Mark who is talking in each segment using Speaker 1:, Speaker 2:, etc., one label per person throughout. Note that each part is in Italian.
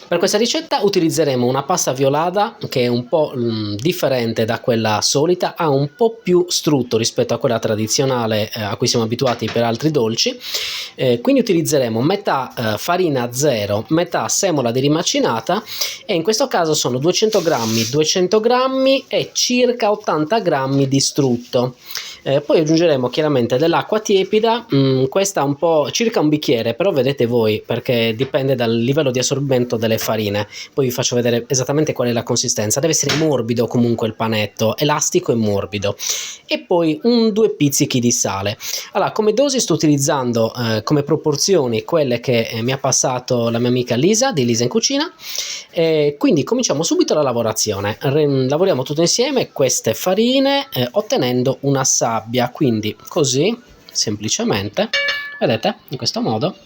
Speaker 1: Per questa ricetta utilizzeremo una pasta violata che è un po' differente da quella solita, ha un po' più strutto rispetto a quella tradizionale a cui siamo abituati per altri dolci, quindi utilizzeremo metà farina zero, metà semola di rimacinata e in questo caso sono 200 grammi e circa 80 grammi di strutto. Poi aggiungeremo chiaramente dell'acqua tiepida, questa un po' circa un bicchiere, però vedete voi perché dipende dal livello di assorbimento delle farine. Poi vi faccio vedere esattamente qual è la consistenza. Deve essere morbido comunque il panetto, elastico e morbido. E poi 2 pizzichi di sale. Allora, come dosi sto utilizzando come proporzioni quelle che mi ha passato la mia amica Lisa di Lisa in Cucina. Quindi cominciamo subito la lavorazione. Lavoriamo tutto insieme queste farine ottenendo una sabbia, quindi così semplicemente, vedete, in questo modo,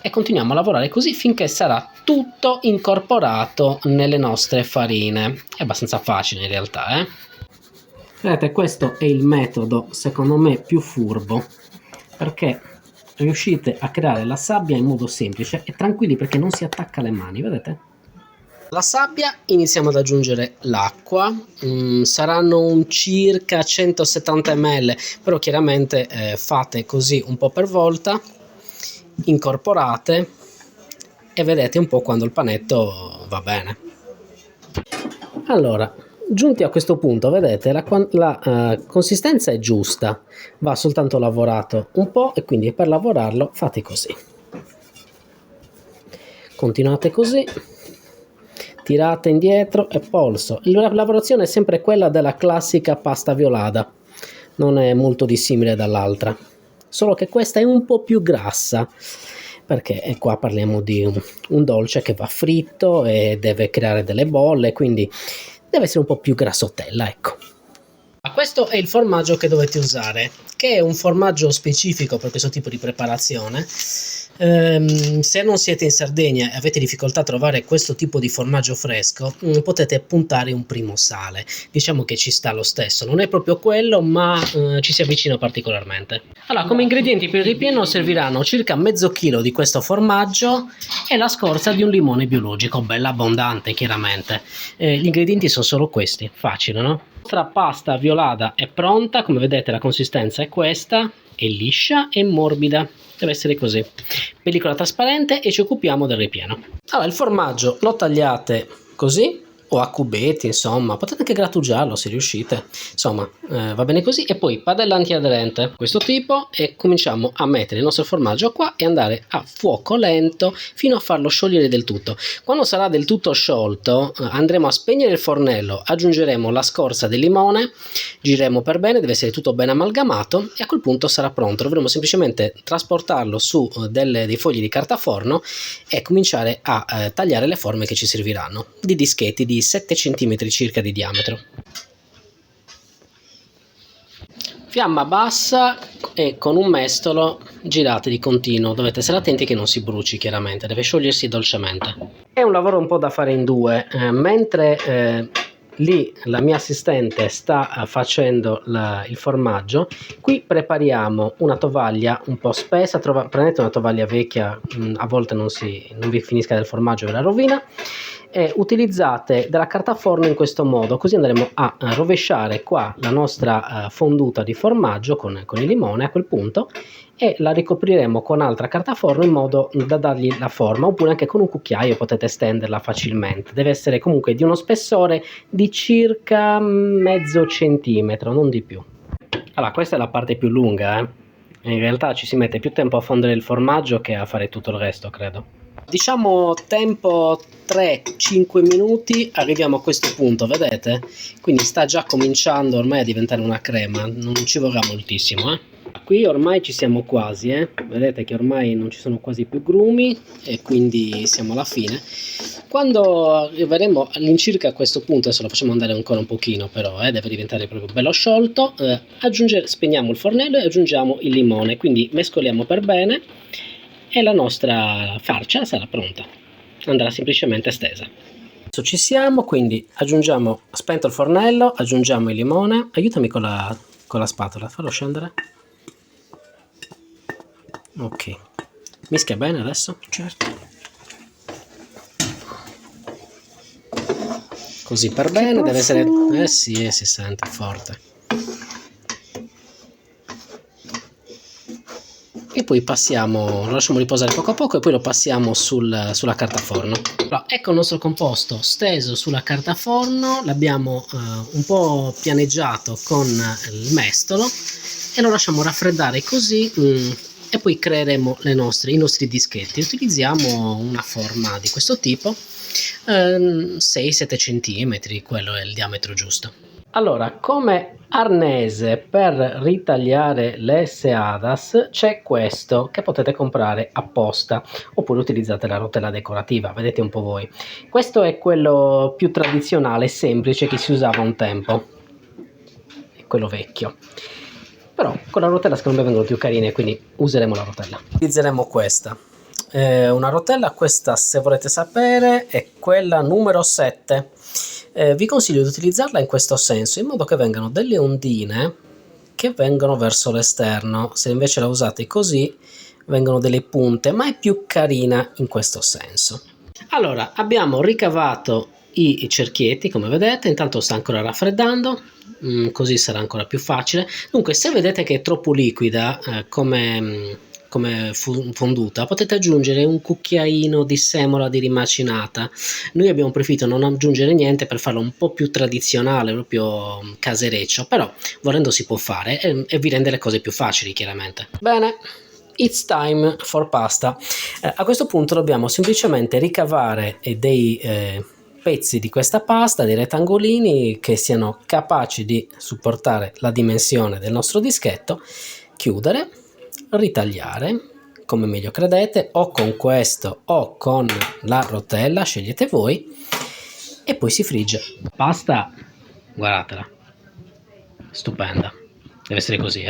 Speaker 1: e continuiamo a lavorare così finché sarà tutto incorporato nelle nostre farine. È abbastanza facile in realtà, Vedete, questo è il metodo secondo me più furbo, perché riuscite a creare la sabbia in modo semplice e tranquilli perché non si attacca alle mani, vedete? La sabbia iniziamo ad aggiungere l'acqua, saranno un circa 170 ml, però chiaramente fate così un po' per volta, incorporate e vedete un po' quando il panetto va bene. Allora, giunti a questo punto, vedete la consistenza è giusta, va soltanto lavorato un po' e quindi per lavorarlo fate così. Continuate così. Tirate indietro e polso. La lavorazione è sempre quella della classica pasta violata, non è molto dissimile dall'altra, solo che questa è un po' più grassa, perché qua parliamo di un dolce che va fritto e deve creare delle bolle, quindi deve essere un po' più grassottella, ecco. Questo è il formaggio che dovete usare, che è un formaggio specifico per questo tipo di preparazione. Se non siete in Sardegna e avete difficoltà a trovare questo tipo di formaggio fresco, potete puntare un primo sale. Diciamo che ci sta lo stesso, non è proprio quello, ma ci si avvicina particolarmente. Allora, come ingredienti per il ripieno serviranno circa mezzo chilo di questo formaggio e la scorza di un limone biologico, bella abbondante chiaramente. Gli ingredienti sono solo questi, facile, no? La nostra pasta violata è pronta, come vedete la consistenza è questa, è liscia e morbida, deve essere così. Pellicola trasparente e ci occupiamo del ripieno. Allora, il formaggio lo tagliate così o a cubetti, insomma, potete anche grattugiarlo se riuscite, insomma, va bene così. E poi padella antiaderente questo tipo e cominciamo a mettere il nostro formaggio qua e andare a fuoco lento fino a farlo sciogliere del tutto. Quando sarà del tutto sciolto andremo a spegnere il fornello, aggiungeremo la scorza del limone, gireremo per bene, deve essere tutto ben amalgamato e a quel punto sarà pronto. Dovremo semplicemente trasportarlo su dei fogli di carta forno e cominciare a tagliare le forme che ci serviranno, di dischetti di 7 cm circa di diametro. Fiamma bassa e con un mestolo girate di continuo, dovete stare attenti che non si bruci chiaramente, deve sciogliersi dolcemente. È un lavoro un po' da fare in due, mentre lì la mia assistente sta facendo il formaggio, qui prepariamo una tovaglia un po' spessa, prendete una tovaglia vecchia, a volte non vi finisca del formaggio e la rovina, e utilizzate della carta forno in questo modo, così andremo a rovesciare qua la nostra fonduta di formaggio con il limone a quel punto e la ricopriremo con altra carta forno in modo da dargli la forma, oppure anche con un cucchiaio potete stenderla facilmente. Deve essere comunque di uno spessore di circa mezzo centimetro, non di più. Allora, questa è la parte più lunga, in realtà ci si mette più tempo a fondere il formaggio che a fare tutto il resto, credo. Diciamo tempo 3-5 minuti, arriviamo a questo punto, vedete? Quindi sta già cominciando ormai a diventare una crema, non ci vorrà moltissimo, Qui ormai ci siamo quasi, Vedete che ormai non ci sono quasi più grumi e quindi siamo alla fine. Quando arriveremo all'incirca a questo punto, adesso lo facciamo andare ancora un pochino però, deve diventare proprio bello sciolto, spegniamo il fornello e aggiungiamo il limone, quindi mescoliamo per bene e la nostra farcia sarà pronta, andrà semplicemente stesa. Adesso ci siamo, quindi aggiungiamo, spento il fornello, aggiungiamo il limone, aiutami con la spatola, fallo scendere. Ok, mischia bene adesso? Certo. così per bene, deve essere... sì, si sente forte. E poi passiamo, lo lasciamo riposare poco a poco e poi lo passiamo sulla carta forno. Allora, ecco il nostro composto steso sulla carta forno, l'abbiamo un po' pianeggiato con il mestolo e lo lasciamo raffreddare così e poi creeremo i nostri dischetti. Utilizziamo una forma di questo tipo, 6-7 cm, quello è il diametro giusto. Allora, come arnese per ritagliare le seadas c'è questo che potete comprare apposta, oppure utilizzate la rotella decorativa, vedete un po' voi. Questo è quello più tradizionale, semplice, che si usava un tempo, è quello vecchio. Però con la rotella secondo me vengono più carine, quindi useremo la rotella. Utilizzeremo questa. Una rotella, questa, se volete sapere, è quella numero 7. Vi consiglio di utilizzarla in questo senso, in modo che vengano delle ondine che vengono verso l'esterno. Se invece la usate così vengono delle punte, ma è più carina in questo senso. Allora, abbiamo ricavato i cerchietti, come vedete, intanto sta ancora raffreddando, così sarà ancora più facile. Dunque, se vedete che è troppo liquida come fonduta, potete aggiungere un cucchiaino di semola di rimacinata. Noi abbiamo preferito non aggiungere niente per farlo un po' più tradizionale, proprio casereccio, però volendo si può fare e vi rende le cose più facili, chiaramente. Bene, it's time for pasta. A questo punto dobbiamo semplicemente ricavare dei pezzi di questa pasta, dei rettangolini che siano capaci di supportare la dimensione del nostro dischetto, chiudere, ritagliare come meglio credete, o con questo o con la rotella, scegliete voi, e poi si frigge. Pasta, guardatela, stupenda, deve essere così,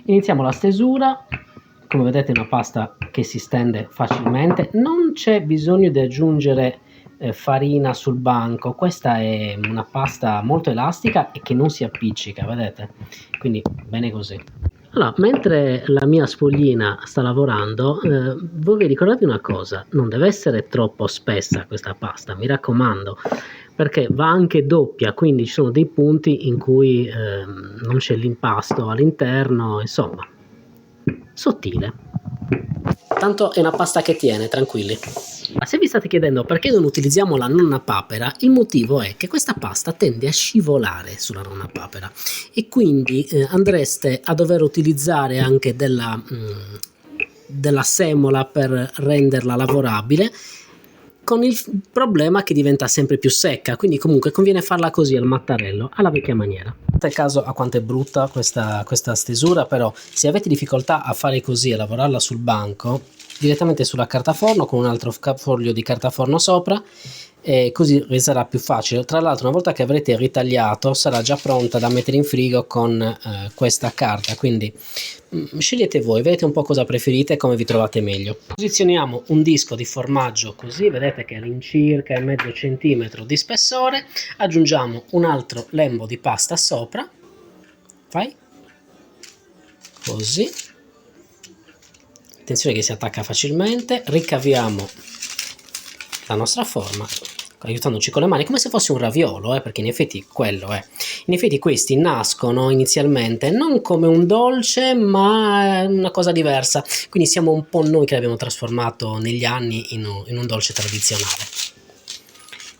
Speaker 1: Iniziamo la stesura. Come vedete è una pasta che si stende facilmente, non c'è bisogno di aggiungere farina sul banco. Questa è una pasta molto elastica e che non si appiccica, vedete? Quindi bene così. Allora, mentre la mia spoglina sta lavorando, voi vi ricordate una cosa: non deve essere troppo spessa questa pasta, mi raccomando, perché va anche doppia, quindi ci sono dei punti in cui non c'è l'impasto all'interno, insomma, sottile. Tanto è una pasta che tiene, tranquilli. Ma se vi state chiedendo perché non utilizziamo la nonna papera, il motivo è che questa pasta tende a scivolare sulla nonna papera e quindi andreste a dover utilizzare anche della semola per renderla lavorabile, con il problema che diventa sempre più secca. Quindi comunque conviene farla così al mattarello, alla vecchia maniera. Fate caso a quanto è brutta questa stesura, però se avete difficoltà a fare così, a lavorarla sul banco, direttamente sulla carta forno con un altro foglio di carta forno sopra, e così vi sarà più facile. Tra l'altro, una volta che avrete ritagliato, sarà già pronta da mettere in frigo con questa carta, quindi scegliete voi, vedete un po' cosa preferite e come vi trovate meglio. Posizioniamo un disco di formaggio così, vedete che è all'incirca mezzo centimetro di spessore, aggiungiamo un altro lembo di pasta sopra, fai così, attenzione che si attacca facilmente, ricaviamo la nostra forma aiutandoci con le mani come se fosse un raviolo, perché in effetti quello è. In effetti questi nascono inizialmente non come un dolce, ma una cosa diversa, quindi siamo un po' noi che l'abbiamo trasformato negli anni in un dolce tradizionale.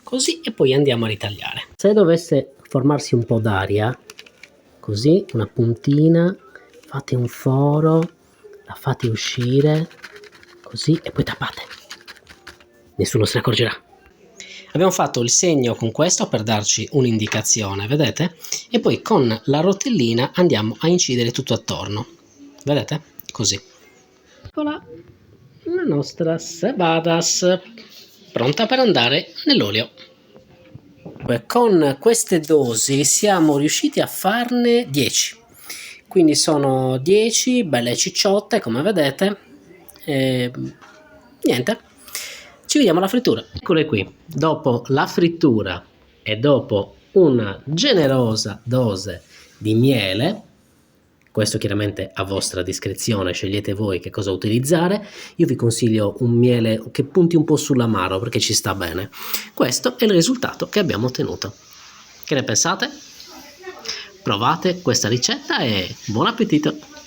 Speaker 1: Così, e poi andiamo a ritagliare. Se dovesse formarsi un po' d'aria, così, una puntina, fate un foro, la fate uscire, così, e poi tappate. Nessuno se ne accorgerà. Abbiamo fatto il segno con questo per darci un'indicazione, vedete? E poi con la rotellina andiamo a incidere tutto attorno, vedete? Così. Eccola, la nostra cebadas, pronta per andare nell'olio. Con queste dosi siamo riusciti a farne 10. Quindi sono 10 belle cicciotte, come vedete. E niente. Ci vediamo alla frittura. Eccole qui, dopo la frittura e dopo una generosa dose di miele, Questo chiaramente a vostra discrezione, scegliete voi che cosa utilizzare. Io vi consiglio un miele che punti un po' sull'amaro perché ci sta bene. Questo è il risultato che abbiamo ottenuto. Che ne pensate? Provate questa ricetta e buon appetito!